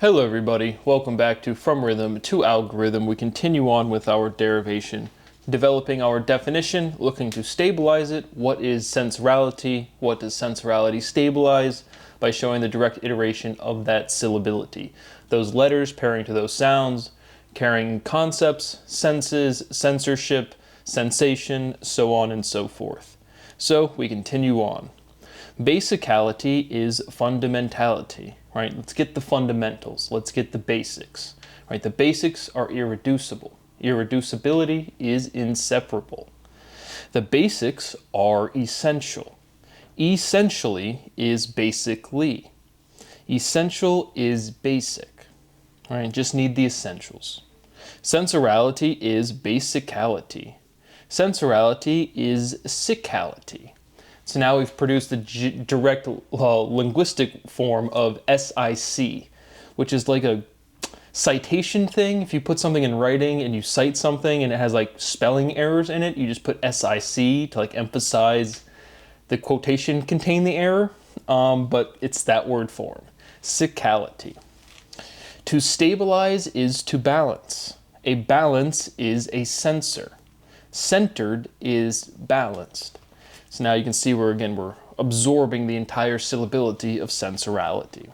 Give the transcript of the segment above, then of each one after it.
Hello everybody, welcome back to From Rhythm to Algorithm. We continue on with our derivation, developing our definition, looking to stabilize it. What is sensorality? What does sensorality stabilize? By showing the direct iteration of that syllability. Those letters pairing to those sounds, carrying concepts, senses, censorship, sensation, so on and so forth. So we continue on. Basicality is fundamentality, right? Let's get the fundamentals. Let's get the basics, right? The basics are irreducible. Irreducibility is inseparable. The basics are essential. Essentially is basically. Essential is basic, right? Just need the essentials. Sensorality is basicality. Sensorality is sicality. So now we've produced the direct linguistic form of SIC, which is like a citation thing. If you put something in writing and you cite something and it has like spelling errors in it, you just put SIC to like emphasize the quotation contain the error, but it's that word form, sicality. To stabilize is to balance. A balance is a sensor. Centered is balanced. So now you can see where, again, we're absorbing the entire syllability of sensorality.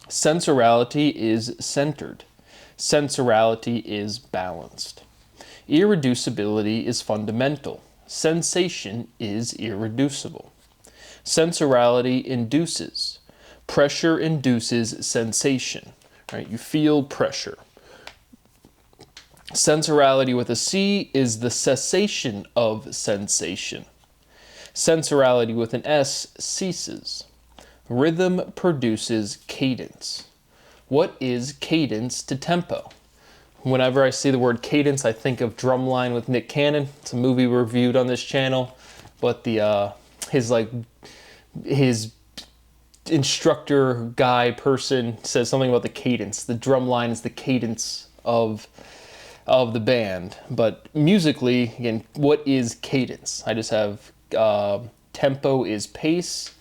Sensorality is centered. Sensorality is balanced. Irreducibility is fundamental. Sensation is irreducible. Sensorality induces. Pressure induces sensation. Right? You feel pressure. Sensorality with a C is the cessation of sensation. Sensorality with an S ceases. Rhythm produces cadence. What is cadence to tempo? Whenever I see the word cadence, I think of Drumline with Nick Cannon. It's a movie we reviewed on this channel, but his instructor guy person says something about the cadence. The drum line is the cadence of the band. But musically, again, what is cadence? I just have tempo is pace,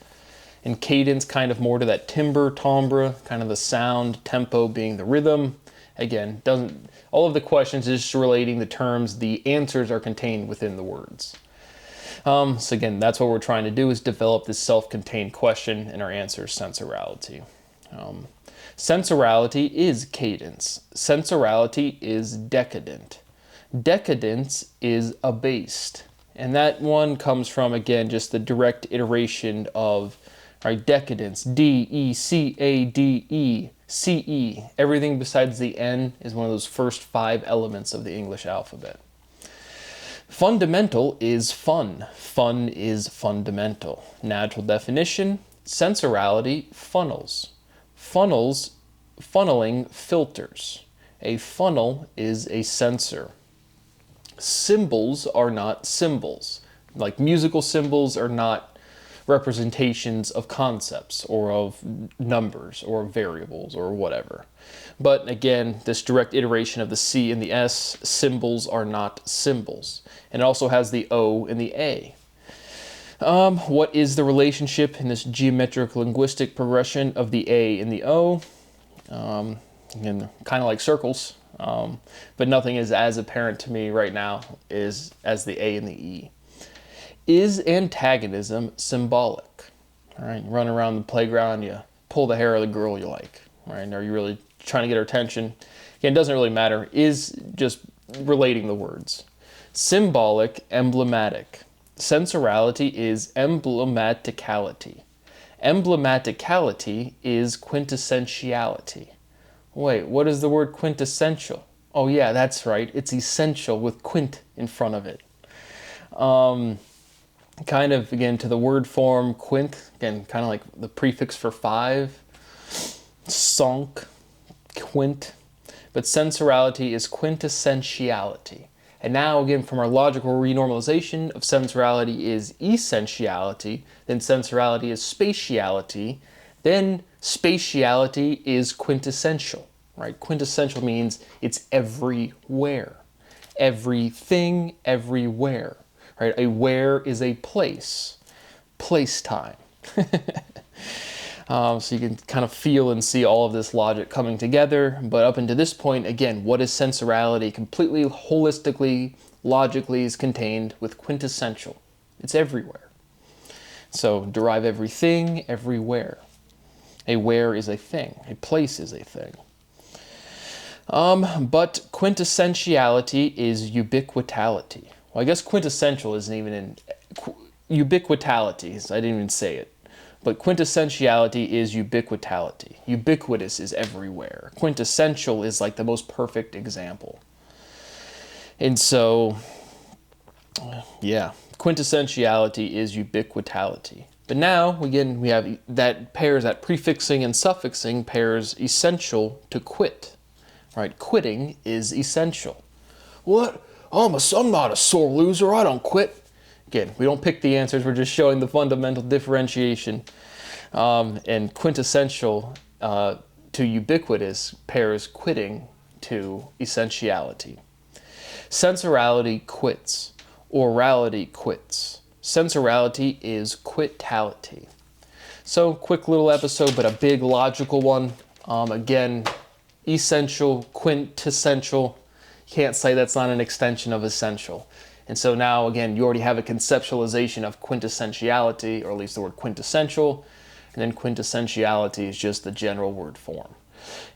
and cadence kind of more to that timbre, kind of the sound, tempo being the rhythm. Again, all of the questions is just relating the terms, the answers are contained within the words. So again, that's what we're trying to do, is develop this self-contained question, and our answer is sensorality. Sensorality is cadence. Sensorality is decadent. Decadence is abased. And that one comes from, again, just the direct iteration of, right, decadence, D-E-C-A-D-E, C-E. Everything besides the N is one of those first 5 elements of the English alphabet. Fundamental is fun. Fun is fundamental. Natural definition, sensorality funnels. Funneling filters. A funnel is a sensor. Symbols are not symbols. Like musical symbols are not representations of concepts or of numbers or variables or whatever. But again, this direct iteration of the C and the S, symbols are not symbols. And it also has the O and the A. What is the relationship in this geometric linguistic progression of the A and the O? Again, kind of like circles. But nothing is as apparent to me right now as the A and the E. Is antagonism symbolic? All right, run around the playground, you pull the hair of the girl you like. Right? Are you really trying to get her attention? Again, it doesn't really matter. Is just relating the words. Symbolic, emblematic. Sensorality is emblematicality. Emblematicality is quintessentiality. Wait, what is the word quintessential? Oh yeah, that's right. It's essential with quint in front of it. Kind of, again, to the word form quint, again, kind of like the prefix for 5. Sonk, quint. But sensorality is quintessentiality. And now, again, from our logical renormalization of sensorality is essentiality, then sensorality is spatiality, then spatiality is quintessential, right? Quintessential means it's everywhere. Everything, everywhere, right? A where is a place, place time. So you can kind of feel and see all of this logic coming together. But up until this point, again, what is sensorality? Completely holistically, logically is contained with quintessential. It's everywhere. So derive everything, everywhere. A where is a thing. A place is a thing. But quintessentiality is ubiquitality. Well, I guess quintessential isn't even in ubiquitality. So I didn't even say it. But quintessentiality is ubiquitality. Ubiquitous is everywhere. Quintessential is like the most perfect example. And so, yeah, quintessentiality is ubiquitality. But now, again, we have that pairs, that prefixing and suffixing pairs essential to quit. Right? Quitting is essential. What? I'm not a sore loser. I don't quit. Again, we don't pick the answers. We're just showing the fundamental differentiation. And quintessential to ubiquitous pairs quitting to essentiality. Sensorality quits. Orality quits. Sensorality is quitality. So, quick little episode, but a big logical one. Again, essential, quintessential. Can't say that's not an extension of essential. And so now, again, you already have a conceptualization of quintessentiality, or at least the word quintessential, and then quintessentiality is just the general word form.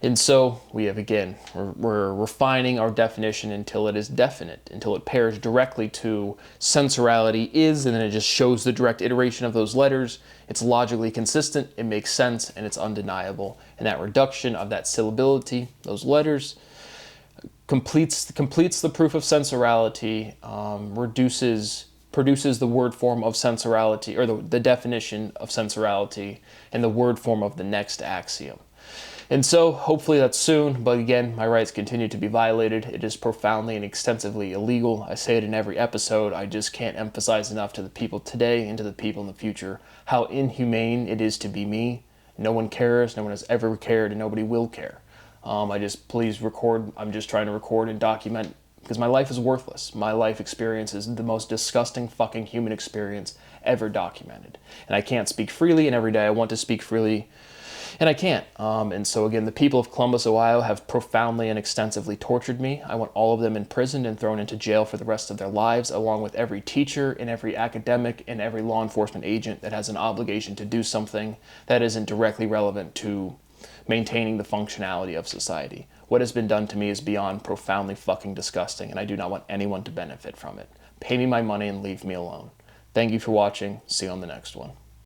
And so we have, again, we're refining our definition until it is definite, until it pairs directly to sensorality is, and then it just shows the direct iteration of those letters. It's logically consistent, it makes sense, and it's undeniable. And that reduction of that syllability, those letters, completes the proof of sensorality, produces the word form of sensorality, or the definition of sensorality, and the word form of the next axiom. And so, hopefully that's soon, but again, my rights continue to be violated. It is profoundly and extensively illegal. I say it in every episode. I just can't emphasize enough to the people today and to the people in the future how inhumane it is to be me. No one cares, no one has ever cared, and nobody will care. Please record. I'm just trying to record and document because my life is worthless. My life experience is the most disgusting fucking human experience ever documented. And I can't speak freely, and every day I want to speak freely, and I can't. And so again, the people of Columbus, Ohio have profoundly and extensively tortured me. I want all of them imprisoned and thrown into jail for the rest of their lives, along with every teacher and every academic and every law enforcement agent that has an obligation to do something that isn't directly relevant to maintaining the functionality of society. What has been done to me is beyond profoundly fucking disgusting, and I do not want anyone to benefit from it. Pay me my money and leave me alone. Thank you for watching. See you on the next one.